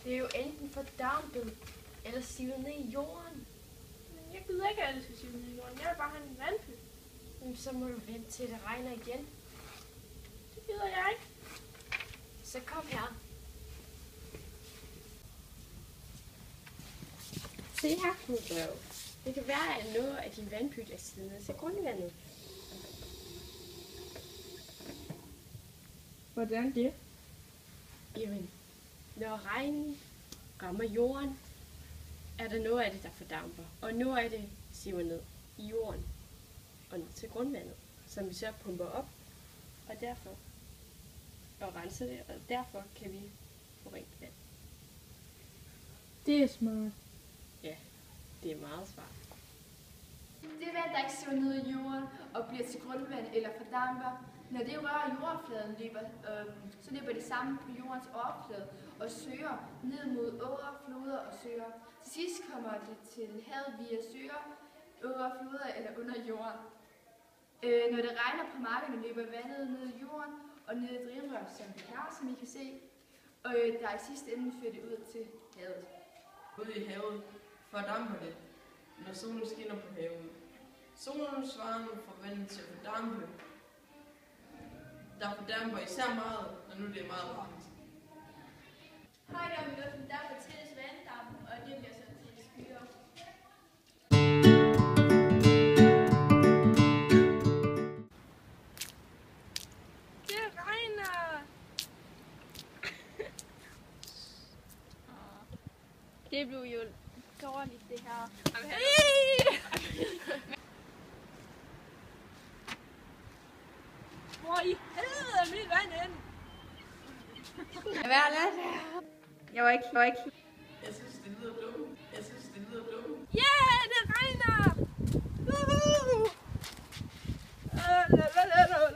Det er jo enten fordampet eller sivet ned i jorden. Men jeg gider ikke, at det skal sive ned i jorden. Jeg vil bare have en vandpyt. Jamen, så må du vente til det regner igen. Det gider jeg ikke. Så kom her. Se her, Knudrøv. Det kan være, at noget af din vandpyt er sivet ned til grundvandet. Hvordan det? Jamen, når regnen rammer jorden, er der noget af det, der fordamper. Og noget af det siver ned i jorden og ned til grundvandet, som vi så pumper op og derfor og renser det, og derfor kan vi få rent vand. Det er smart. Ja, det er meget smart. Det vand, der ikke siver ned i jorden og bliver til grundvand eller fordamper, når det rører jordfladen, så løber det sammen på jordens overflade og søger ned mod åer, floder og søer. Til sidst kommer det til havet via søer, åer, floder eller under jorden. Når det regner på markerne, løber vandet ned i jorden og ned i drivrør, som I kan se, og der i sidste ende fører det ud til havet. Ude i havet fordamper det, når solen skinner på havet. Solens varme får vandet til at fordampe. Der fordamper især meget, når nu det er meget varmt. Højt om i luften, der fortælles vanddamp, og det bliver så til skyer. Det regner! Det blev jo dårligt, det her. Hvor i helvede er mit vand hen? Hvad er det? Jeg var ikke. Jeg synes, det lyder dumt. Yeah, det regner!